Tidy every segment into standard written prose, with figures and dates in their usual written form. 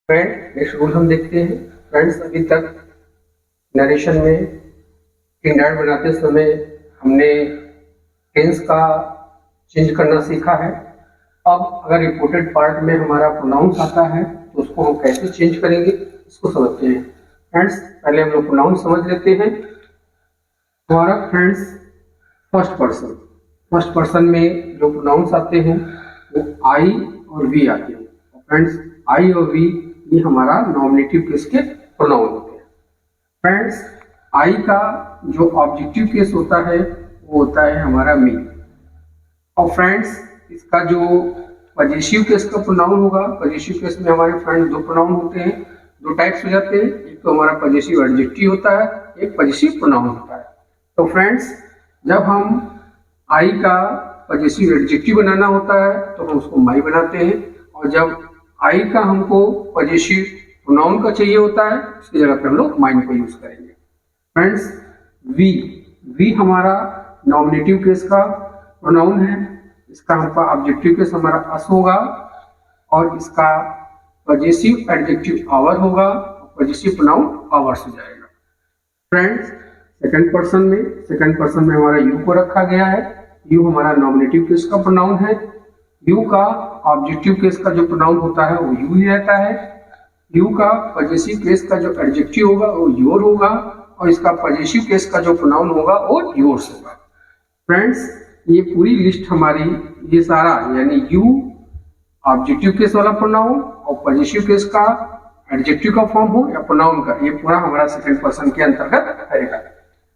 Friend next rule हम देखते हैं। फ्रेंड्स अभी तक नरेशन में इंडाइट बनाते समय हमने टेंस का चेंज करना सीखा है। अब अगर रिपोर्टेड पार्ट में हमारा प्रोनाउंस आता है तो उसको हम कैसे चेंज करेंगे इसको समझते हैं। फ्रेंड्स पहले हम लोग प्रोनाउंस समझ लेते हैं। हमारा फ्रेंड्स फर्स्ट पर्सन में जो प्रोनाउंस आते हैं वो आई और वी आते हैं। फ्रेंड्स आई और वी ये हमारा नॉमिनेटिव केस के प्रोनाउन होते हैं। फ्रेंड्स आई का जो ऑब्जेक्टिव केस होता है वो होता है हमारा मी। और फ्रेंड्स इसका जो पजेसिव केस का प्रोनाउन होगा, पजेसिव केस में हमारे फ्रेंड्स दो प्रोनाउन होते हैं, दो टाइप्स हो जाते हैं। एक तो हमारा पजेसिव एडजेक्टिव होता है, एक पजेसिव प्रोनाउन होता है। तो फ्रेंड्स जब हम आई का पजेसिव एडजेक्टिव बनाना होता है तो हम उसको माई बनाते हैं, और जब आई का हमको पजेसिव प्रोनाउन का चाहिए होता है उसकी जगह पे हम लोग माइन को यूज करेंगे। फ्रेंड्स वी हमारा नॉमिनेटिव केस का प्रोनाउन है। इसका हमका ऑब्जेक्टिव केस हमारा अस होगा और इसका पजेसिव एडजेक्टिव आवर होगा, पजेसिव प्रोनाउन आवर्स हो जाएगा। फ्रेंड्स सेकंड पर्सन में हमारा यू को रखा गया है। यू हमारा नॉमिनेटिव केस का प्रोनाउन है। यू का ऑब्जेक्टिव केस का जो प्रोनाउन होता है वो यू ही रहता है। यू का पजेसिव केस का जो एडजेक्टिव होगा वो योर होगा, और इसका पजेसिव केस का जो प्रोनाउन होगा वो योर्स होगा। फ्रेंड्स ये पूरी लिस्ट हमारी ये सारा यानी यू ऑब्जेक्टिव केस वाला प्रोनाउन और पजेसिव केस का एडजेक्टिव का फॉर्म हो या प्रोनाउन का, ये पूरा हमारा सेकंड पर्सन के अंतर्गत आएगा।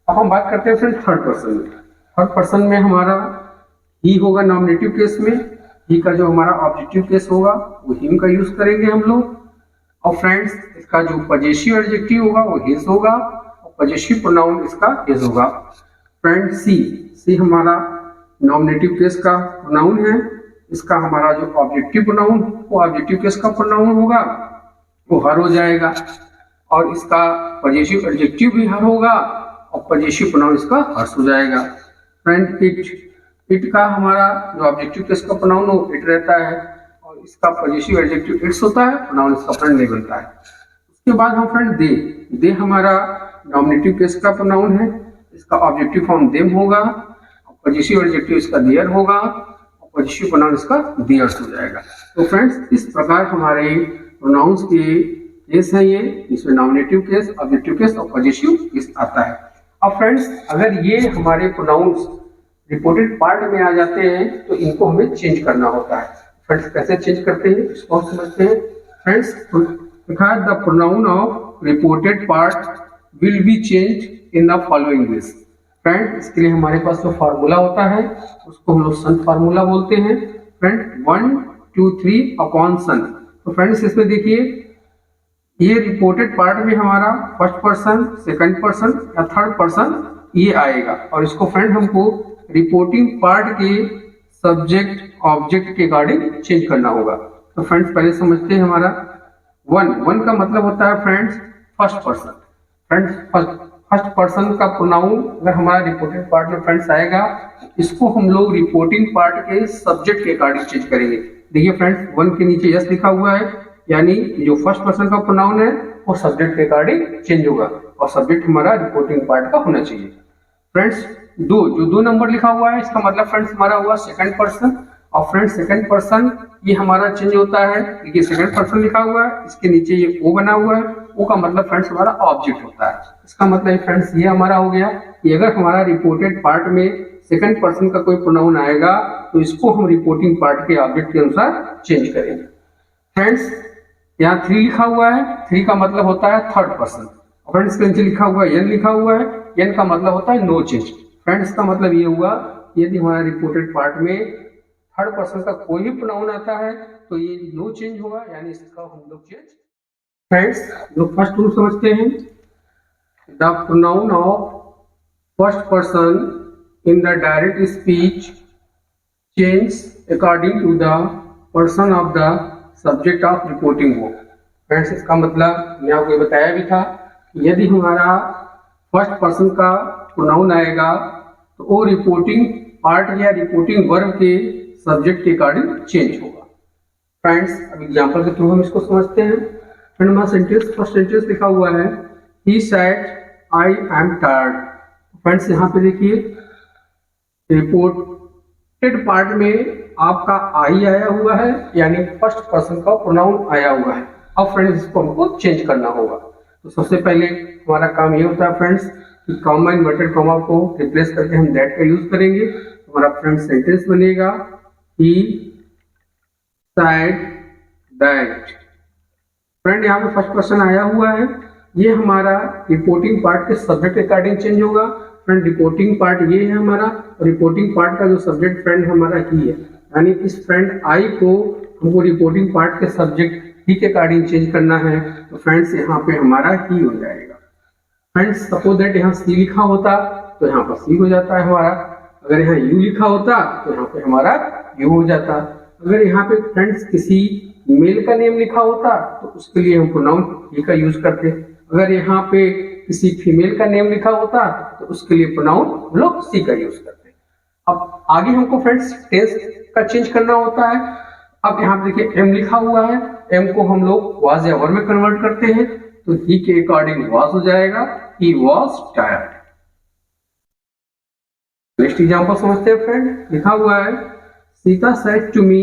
अब हम बात करते हैं फ्रेंड थर्ड पर्सन में। थर्ड पर्सन में हमारा ही होगा नॉमिनेटिव केस में। ही का जो हमारा ऑब्जेक्टिव केस होगा वो हिम का यूज करेंगे हम लोग। और फ्रेंड्स इसका जो पजेसिव एडजेक्टिव होगा वो हिज होगा और पजेसिव प्रोनाउन इसका हिज होगा। फ्रेंड सी हमारा नॉमिनेटिव केस का प्रोनाउन है। इसका हमारा जो ऑब्जेक्टिव प्रोनाउन वो ऑब्जेक्टिव केस का प्रोनाउन होगा वो हर हो जाएगा, और इसका पजेसिव एडजेक्टिव भी हर होगा और पजेसिव प्रोनाउन इसका हर्ष हो जाएगा। फ्रेंड इट का हमारा जो ऑब्जेक्टिव केस का प्रोनाउन हो इट रहता है, और इसका पजेसिव एडजेक्टिव इट्स होता है, प्रोनाउन इसका फ्रेंड नहीं बनता है। उसके बाद हम फ्रेंड दे हमारा नॉमिनेटिव केस का प्रोनाउन है। इसका ऑब्जेक्टिव फॉर्म देम होगा, पजेसिव एडजेक्टिव इसका देयर होगा और पजेसिव प्रोनाउन इसका देयर्स हो जाएगा। तो फ्रेंड्स इस प्रकार हमारे प्रोनाउंस के केस है ये, इसमें नॉमिनेटिव केस, ऑब्जेक्टिव केस और पजेसिव केस आता है। अब फ्रेंड्स अगर ये हमारे प्रोनाउंस रिपोर्टेड पार्ट में आ जाते हैं तो इनको हमें चेंज करना होता है। फ्रेंड्स कैसे चेंज करते हैं इसको हम समझते हैं। फ्रेंड्स लिखा है the pronoun of reported part will be change in the following veg. Friend इसके लिए हमारे पास जो फार्मूला होता है उसको हम लोग सन फार्मूला बोलते हैं। फ्रेंड 1 2 3 अपॉन सन। तो फ्रेंड्स इसमें देखिए ये रिपोर्टेड पार्ट में हमारा फर्स्ट पर्सन, सेकंड पर्सन या थर्ड पर्सन ये आएगा, और इसको फ्रेंड हमको रिपोर्टिंग पार्ट के सब्जेक्ट ऑब्जेक्ट के अकॉर्डिंग चेंज करना होगा। तो फ्रेंड्स पहले समझते हैं हमारा वन का मतलब होता है friends first person. Friends first person का प्रोनाउन अगर हमारा रिपोर्टेड पार्ट में फ्रेंड्स आएगा, इसको हम लोग रिपोर्टिंग पार्ट के सब्जेक्ट के अकॉर्डिंग चेंज करेंगे। देखिए फ्रेंड्स वन के नीचे यस लिखा हुआ है, यानी जो फर्स्ट पर्सन का प्रोनाउन है वो सब्जेक्ट के अकॉर्डिंग चेंज होगा, और सब्जेक्ट हमारा रिपोर्टिंग पार्ट का होना चाहिए। फ्रेंड्स दो नंबर लिखा हुआ है, इसका मतलब फ्रेंड्स हमारा हुआ सेकंड पर्सन। और फ्रेंड्स सेकंड पर्सन ये हमारा चेंज होता है, देखिए सेकंड पर्सन लिखा हुआ है, इसके नीचे ये ओ बना हुआ है, ओ का मतलब फ्रेंड्स हमारा ऑब्जेक्ट होता है। इसका मतलब फ्रेंड्स ये हमारा हो गया कि अगर हमारा रिपोर्टेड पार्ट में सेकंड पर्सन का कोई प्रोनाउन आएगा तो इसको हम रिपोर्टिंग पार्ट के ऑब्जेक्ट के अनुसार चेंज करेंगे। फ्रेंड्स यहाँ 3 लिखा हुआ है, 3 का मतलब होता है थर्ड पर्सन। फ्रेंड्स के नीचे लिखा हुआ है एन लिखा हुआ है, एन का मतलब होता है नो चेंज। फ्रेंड्स का मतलब ये हुआ यदि हमारा रिपोर्टेड पार्ट में थर्ड पर्सन का कोई भी प्रोनाउन आता है तो ये नो चेंज होगा, यानी इसका हम लोग चेंज। फ्रेंड्स लोग फर्स्ट रूल समझते हैं। The pronoun of first person in the direct speech change according to the person of the subject of reporting verb. Friends इसका मतलब मैं आपको बताया भी था, यदि हमारा फर्स्ट पर्सन का प्रोनाउन आएगा तो वो रिपोर्टिंग पार्ट या रिपोर्टिंग वर्ब के सब्जेक्ट के अकॉर्डिंग चेंज होगा। फ्रेंड्स अब एग्जांपल के थ्रू हम इसको समझते हैं। फ्रेंड हमारा सेंटेंस, फर्स्ट सेंटेंस लिखा हुआ है he said I am tired. Friends यहाँ पे देखिए रिपोर्टेड पार्ट में आपका आई आया हुआ है, यानी फर्स्ट पर्सन का प्रोनाउन आया हुआ है। अब फ्रेंड्स इसको हमको चेंज करना होगा। तो सबसे पहले हमारा काम ये होता है फ्रेंड्स कि कॉमा इन्वर्टेड कॉमा को रिप्लेस करके हम दैट का यूज करेंगे। तो हमारा फ्रेंड्स सेंटेंस बनेगा ही सेड दैट। फ्रेंड यहाँ पे फर्स्ट पर्सन आया हुआ है, ये हमारा रिपोर्टिंग पार्ट के सब्जेक्ट के अकॉर्डिंग चेंज होगा। फ्रेंड रिपोर्टिंग पार्ट ये है हमारा, और रिपोर्टिंग पार्ट का जो सब्जेक्ट फ्रेंड हमारा ही है, यानी इस फ्रेंड आई को हमको रिपोर्टिंग पार्ट के सब्जेक्ट ही के अकॉर्डिंग चेंज करना है। तो फ्रेंड्स यहाँ पे हमारा ही हो जाएगा। फ्रेंड्स सपोज दैट यहाँ सी लिखा होता तो यहाँ पर सी हो जाता है हमारा, अगर यहाँ यू लिखा होता तो यहाँ पे हमारा यू हो जाता। अगर यहाँ पे फ्रेंड्स किसी मेल का नेम लिखा होता तो उसके लिए हम प्रोनाउन ही का यूज करते। अगर यहाँ पे किसी फीमेल का नेम लिखा होता तो उसके लिए प्रोनाउन हम लोग सी का यूज करते। अब आगे हमको फ्रेंड्स टेंस का चेंज करना होता है। अब यहाँ पे देखिए एम लिखा हुआ है, एम को हम लोग वाज या वर में कन्वर्ट करते हैं, तो ही के अकॉर्डिंग वाज हो जाएगा, he was tired. Next example समझते हैं फ्रेंड। लिखा हुआ है Sita said to me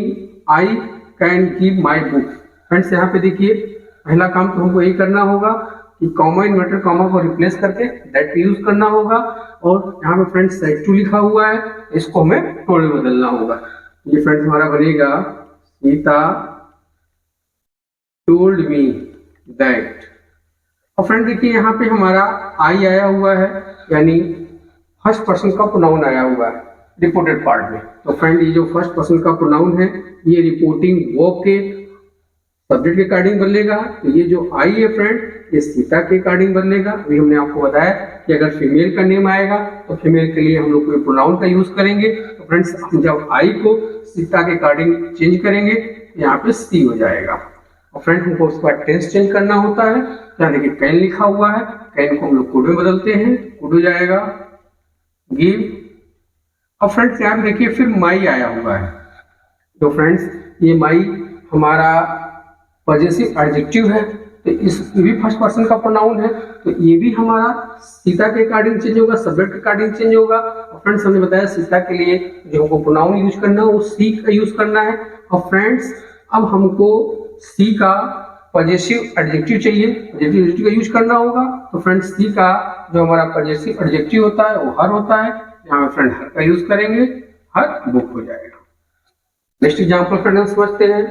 I can give my book. Friends यहाँ पे देखिए पहला काम तो हमको यही करना होगा कि कॉमा इन्वर्टेड कॉमा को रिप्लेस करके दैट यूज करना होगा, और यहाँ पे फ्रेंड्स सेड टू लिखा हुआ है, इसको हमें टोल्ड में बदलना होगा। ये फ्रेंड्स हमारा बनेगा सीता टोल्ड मी दैट। और फ्रेंड देखिए यहाँ पे हमारा आई आया हुआ है, यानी फर्स्ट पर्सन का प्रोनाउन आया हुआ है रिपोर्टेड पार्ट में। तो फ्रेंड ये जो फर्स्ट पर्सन का प्रोनाउन है ये रिपोर्टिंग वर्ब के सब्जेक्ट के अकॉर्डिंग बदलेगा। तो ये जो आई है फ्रेंड ये सीता के अकॉर्डिंग बदलेगा। अभी हमने आपको बताया कि अगर फीमेल का नेम आएगा तो फीमेल के लिए हम लोग कोई प्रोनाउन का यूज करेंगे। तो फ्रेंड्स हम जब आई को सीता के अकॉर्डिंग चेंज करेंगे तो यहाँ पे सी हो जाएगा। और फ्रेंड हमको उसके बाद टेंस चेंज करना होता है, यहाँ देखिए कैन लिखा हुआ है, कैन को हम लोग कुड में बदलते हैं, कुड हो जाएगा गिव। अब फ्रेंड्स यहाँ देखिए फिर माई आया हुआ है। तो फ्रेंड्स ये माई हमारा पॉजेसिव एडजेक्टिव है, तो ये भी फर्स्ट पर्सन का प्रोनाउन है, तो ये भी हमारा सीता के अकॉर्डिंग चेंज होगा, सब्जेक्ट के अकॉर्डिंग चेंज होगा। और फ्रेंड्स हमने बताया सीता के लिए जो हमको प्रोनाउन यूज करना है वो सी का यूज करना है। और फ्रेंड्स अब हमको सी का पॉजेसिव एडजेक्टिव चाहिए, पॉजेसिव एडजेक्टिव का यूज करना होगा। तो फ्रेंड्स सी का जो हमारा पॉजेसिव एडजेक्टिव होता है वो हर होता है, यहाँ फ्रेंड हर का यूज करेंगे, हर बुक हो जाएगा। नेक्स्ट एग्जांपल फ्रेंड हम समझते हैं।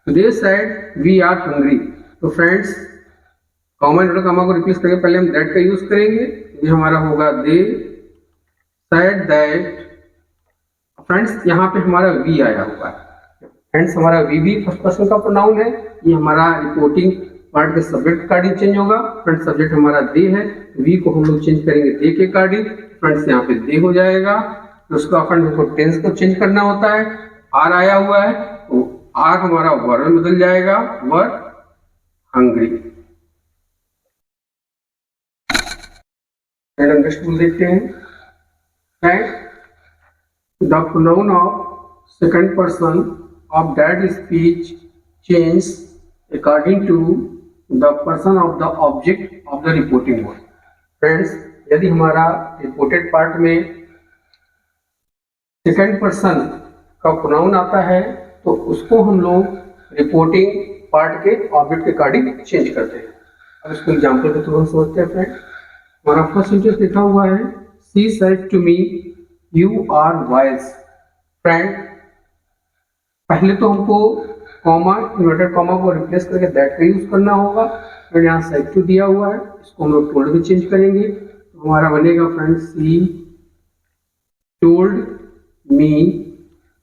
They said we are hungry. तो फ्रेंड्स कॉमा इन्वर्टेड कॉमा को रिप्लेस करके पहले हम दैट का यूज करेंगे, ये हमारा होगा दे सेड दैट। फ्रेंड्स यहाँ पे हमारा वी आया हुआ है। फ्रेंड्स हमारा वी भी फर्स्ट पर्सन का प्रोनाउन है, ये हमारा रिपोर्टिंग पार्ट के सब्जेक्ट के अकॉर्डिंग चेंज होगा। फ्रेंड्स सब्जेक्ट हमारा दे है, वी को हम लोग चेंज करेंगे दे के अकॉर्डिंग। फ्रेंड्स यहाँ पे दे हो जाएगा। तो उसका फ्रेंड हमको टेंस को चेंज करना होता है, आर आया हुआ है तो आर हमारा वर में बदल जाएगा, वर हंग्री। अंडरस्टूड देखते हैं। The pronoun of second person of that speech change according to the person of the object of the reporting word. Friends, यदि हमारा रिपोर्टेड पार्ट में सेकंड पर्सन का प्रोनाउन आता है तो उसको हम लोग रिपोर्टिंग पार्ट के ऑब्जेक्ट के अकॉर्डिंग चेंज करते हैं। अब इसको एग्जांपल के थ्रू हम समझते हैं। फ्रेंड हमारा फर्स्ट सेंटेंस लिखा हुआ है she said to me you are wise. Friend पहले तो हमको कॉमा इन्वर्टेड कॉमा को रिप्लेस करके दैट का यूज करना होगा। फिर यहाँ सेड टू दिया हुआ है, इसको हम लोग टोल्ड में चेंज करेंगे, तो हमारा बनेगा फ्रेंड सी told me,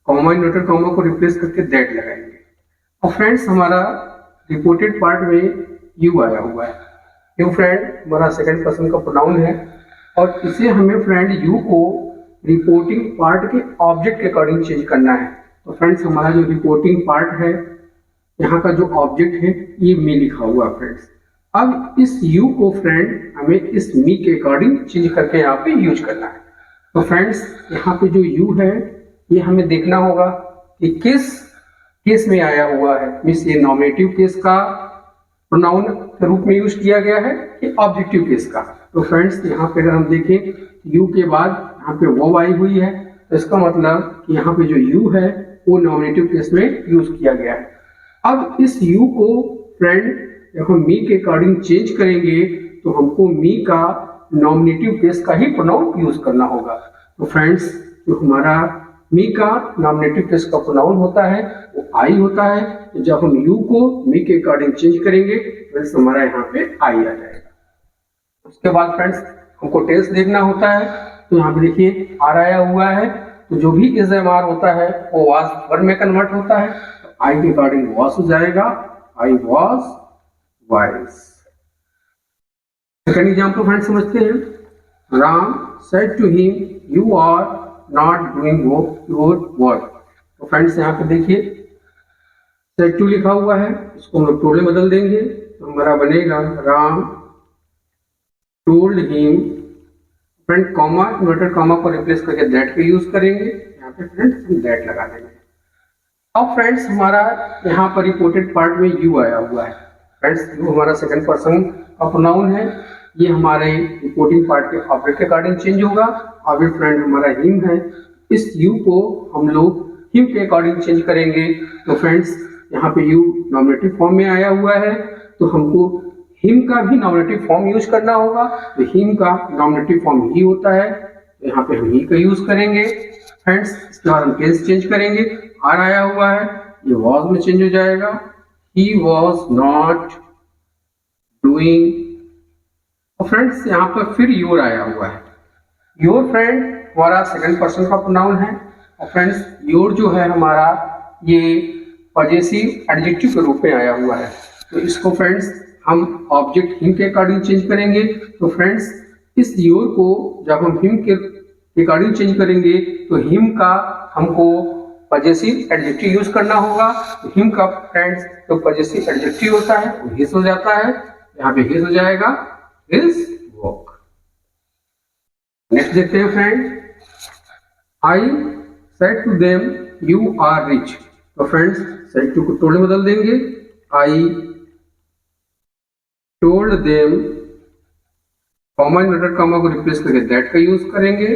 comma inverted comma को रिप्लेस करके दैट लगाएंगे। और फ्रेंड्स हमारा रिपोर्टेड पार्ट में यू आया हुआ है। यू फ्रेंड हमारा सेकंड पर्सन का प्रोनाउन है, और इसे हमें फ्रेंड यू को रिपोर्टिंग पार्ट के ऑब्जेक्ट के अकॉर्डिंग चेंज करना है। तो फ्रेंड्स हमारा जो रिपोर्टिंग पार्ट है यहाँ का जो ऑब्जेक्ट है ये मी लिखा हुआ है। फ्रेंड्स अब इस यू को फ्रेंड हमें इस मी के अकॉर्डिंग चेंज करके यहाँ पे यूज करना है। तो फ्रेंड्स यहाँ पे जो यू है ये हमें देखना होगा कि किस केस में आया हुआ है, मीन्स ये नॉमिनेटिव केस का प्रोनाउन के रूप में यूज किया गया है कि ऑब्जेक्टिव केस का। तो फ्रेंड्स यहाँ पे अगर हम देखें यू के बाद यहाँ पे वो आई हुई है, तो इसका मतलब कि यहाँ पे जो यू है वो नॉमिनेटिव केस में यूज किया गया है। अब इस यू को फ्रेंड जब हम मी के अकॉर्डिंग चेंज करेंगे तो हमको मी का नॉमिनेटिव केस का ही प्रोनाउन यूज करना होगा। तो फ्रेंड्स जो हमारा मी का नॉमिनेटिव केस का प्रोनाउन होता है वो आई होता है। तो जब हम यू को मी के अकॉर्डिंग चेंज करेंगे फ्रेंड्स हमारा यहाँ पे आई आ जाएगा। उसके बाद फ्रेंड्स हमको टेंस देखना होता है। तो यहाँ पे देखिए आर आया हुआ है, तो जो भी इज एम आर होता है वो वाज वर्ब में कन्वर्ट होता है। तो आई के अकॉर्डिंग वॉस हो जाएगा, I was wise. Second example friends समझते हैं। Ram said to him you are not doing your work. तो फ्रेंड्स यहाँ पे देखिए सेड टू लिखा हुआ है, इसको हम लोग टोल्ड में बदल देंगे तो हमारा बनेगा Ram told him. Friend comma inverted comma को रिप्लेस करके दैट पे यूज करेंगे, यहाँ पे फ्रेंड्स हम दैट लगा देंगे। अब फ्रेंड्स हमारा यहाँ पर रिपोर्टेड पार्ट में यू आया हुआ है। फ्रेंड्स यू हमारा सेकंड पर्सन का प्रोनाउन है, ये हमारे रिपोर्टिंग पार्ट के ऑब्जेक्ट के अकॉर्डिंग चेंज होगा। ऑब्जेक्ट फ्रेंड हमारा हिम है, इस यू को हम लोग हिम के अकॉर्डिंग चेंज करेंगे। तो फ्रेंड्स यहाँ पे यू नॉमिनेटिव फॉर्म में आया हुआ है, तो हमको हिम का भी नॉमिनेटिव फॉर्म यूज करना होगा। तो हिम का नॉमिनेटिव फॉर्म ही होता है, तो यहाँ पे हम ही का यूज करेंगे। फ्रेंड्स इसके बाद हम टेंस चेंज करेंगे। आर आया हुआ है, ये वॉज में चेंज हो जाएगा, ही वॉज नॉट डूइंग। तो फ्रेंड्स यहाँ पर फिर योर आया हुआ है। योर फ्रेंड हमारा सेकंड पर्सन का प्रोनाउन है। और फ्रेंड्स योर जो है हमारा ये पॉजेसिव एडजेक्टिव के रूप में आया हुआ है। तो इसको फ्रेंड्स हम ऑब्जेक्ट हिम के अकॉर्डिंग चेंज करेंगे। तो फ्रेंड्स इस योर को जब हम हिम के अकॉर्डिंग चेंज करेंगे तो हिम का हमको पॉजेसिव एडजेक्टिव यूज करना होगा। तो हिम का फ्रेंड्स जो पॉजेसिव एडजेक्टिव होता है वो हिज हो जाता है, यहाँ पे हिज हो जाएगा, हिज वर्क। नेक्स्ट देखते हैं friend, I said to them you are rich. तो फ्रेंड्स सेड टू को टोल्ड में बदल देंगे, I told them, comma inverted comma को रिप्लेस करके दैट का यूज करेंगे।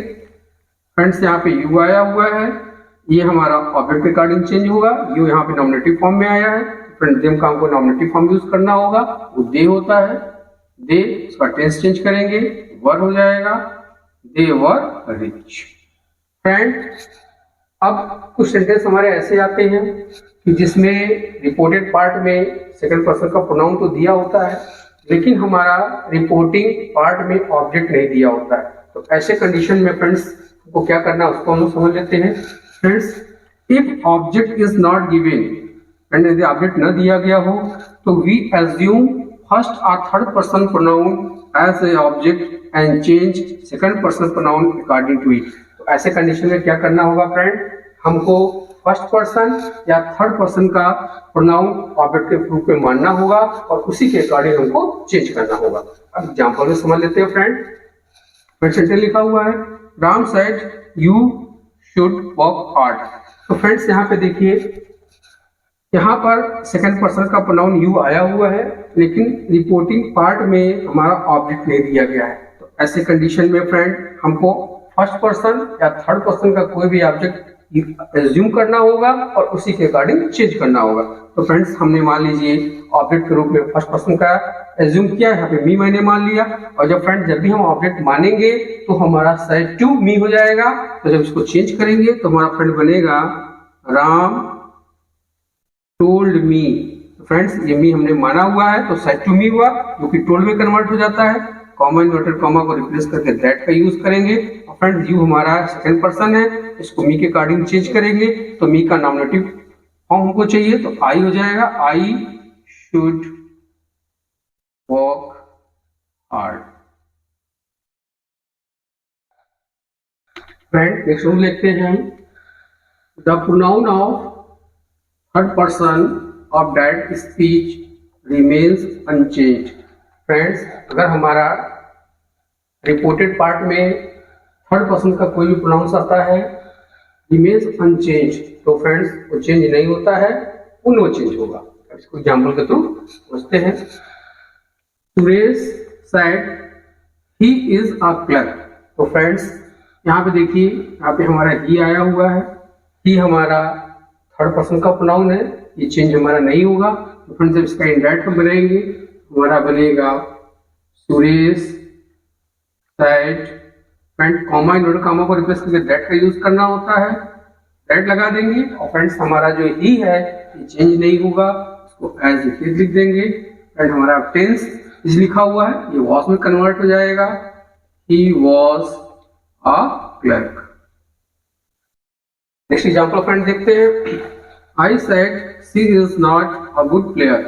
फ्रेंड्स यहाँ पे यू आया हुआ है, ये हमारा ऑब्जेक्ट के अकॉर्डिंग चेंज होगा। यू यहाँ पे नॉमिनेटिव फॉर्म में आया है, फ्रेंड्स देम का हमको नॉमिनेटिव फॉर्म यूज करना होगा, वो दे होता है। दे इसका टेंस चेंज करेंगे, वर हो जाएगा, दे वर रिच। फ्रेंड अब कुछ सेंटेंस हमारे ऐसे आते हैं कि जिसमें रिपोर्टेड पार्ट में सेकंड पर्सन का प्रोनाउन तो दिया होता है, लेकिन हमारा रिपोर्टिंग पार्ट में ऑब्जेक्ट नहीं दिया होता है। तो ऐसे कंडीशन में फ्रेंड्स को क्या करना है उसको हम लोग समझ लेते हैं। Friends if object is not given, and यदि ऑब्जेक्ट न दिया गया हो तो वी एज्यूम फर्स्ट और third person pronoun as a object and change second person pronoun according to it. तो ऐसे कंडीशन में क्या करना होगा फ्रेंड, हमको फर्स्ट पर्सन या थर्ड पर्सन का प्रोनाउन ऑब्जेक्ट के रूप में मानना होगा और उसी के अकॉर्डिंग हमको चेंज करना होगा। अब एग्जांपल में समझ लेते हैं फ्रेंड। सेंटेंस लिखा हुआ है, Ram said you should work hard. तो फ्रेंड्स यहाँ पे देखिए, यहाँ पर सेकंड पर्सन का प्रोनाउन यू आया हुआ है, लेकिन रिपोर्टिंग पार्ट में हमारा ऑब्जेक्ट नहीं दिया गया है। तो ऐसे कंडीशन में फ्रेंड हमको फर्स्ट पर्सन या थर्ड पर्सन का कोई भी ऑब्जेक्ट एज्यूम करना होगा और उसी के अकॉर्डिंग चेंज करना होगा। तो फ्रेंड्स हमने मान लीजिए ऑब्जेक्ट के रूप में फर्स्ट पर्सन का एज्यूम किया, यहाँ पे मी मैंने मान लिया। और जब फ्रेंड जब भी हम ऑब्जेक्ट मानेंगे तो हमारा सेड टू मी हो जाएगा। तो जब इसको चेंज करेंगे तो हमारा फ्रेंड बनेगा राम टोल्ड मी। फ्रेंड्स ये मी हमने माना हुआ है तो सेड टू मी हुआ, जो कि टोल्ड में कन्वर्ट हो जाता है। कॉमा इन्वर्टेड कॉमा को रिप्लेस करके दैट का यूज करेंगे। और फ्रेंड्स यू हमारा सेकंड पर्सन है, इसको मी के अकॉर्डिंग चेंज करेंगे। तो मी का नॉमिनेटिव फॉर्म हमको चाहिए, तो आई हो जाएगा, I should work hard. Friend next rule देखते हैं, the pronoun of third person of that speech remains unchanged. Friends अगर हमारा रिपोर्टेड पार्ट में थर्ड पर्सन का कोई भी प्रोनाउंस आता है रिमेन्स अनचेंज, तो फ्रेंड्स वो चेंज नहीं होता है, वो नो चेंज होगा। इसको एग्जाम्पल के थ्रू समझते हैं। Suresh said he is a clerk। तो फ्रेंड्स यहाँ पे देखिए, यहाँ पे हमारा ही आया हुआ है। ही हमारा थर्ड पर्सन का प्रोनाउन है, ये चेंज हमारा नहीं होगा। तो फ्रेंड्स जब इसका इंडायरेक्ट हम बनाएंगे, हमारा बनेगा Suresh said। Friend comma inverted comma को रिप्लेस करके दैट का यूज करना होता है, दैट लगा देंगे। और फ्रेंड्स हमारा जो ही है ये चेंज नहीं होगा, इसको एज इट इज लिख देंगे। फ्रेंड हमारा टेंस इज लिखा हुआ है, ये वॉज में कन्वर्ट हो जाएगा। He was a clerk. Next example friend देखते हैं। I said she is not a good player.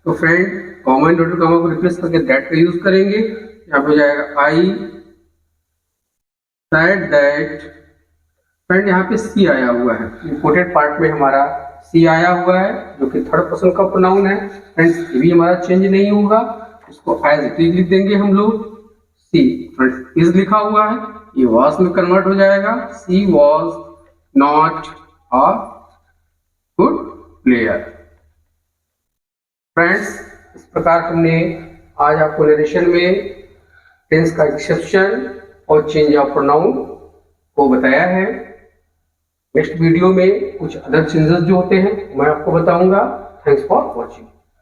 तो फ्रेंड कॉमा इनवर्टेड कॉमा को रिप्लेस करके दैट का यूज करेंगे। यहाँ पे हो जाएगा आई सेड दैट। फ्रेंड यहाँ पे सी आया हुआ है, इंपोर्टेड पार्ट में हमारा सी आया हुआ है जो कि थर्ड पर्सन का प्रोनाउन है। फ्रेंड्स ये भी हमारा चेंज नहीं होगा, इसको एज इट इज लिख देंगे हम लोग। सी फ्रेंड्स इज लिखा हुआ है, ये वॉज में कन्वर्ट हो जाएगा। She was not a good player. Friends इस प्रकार हमने आज आपको नरेशन में टेंस का एक्सेप्शन और चेंज ऑफ प्रोनाउन को बताया है। नेक्स्ट वीडियो में कुछ अदर चेंजेस जो होते हैं मैं आपको बताऊंगा। Thanks for watching.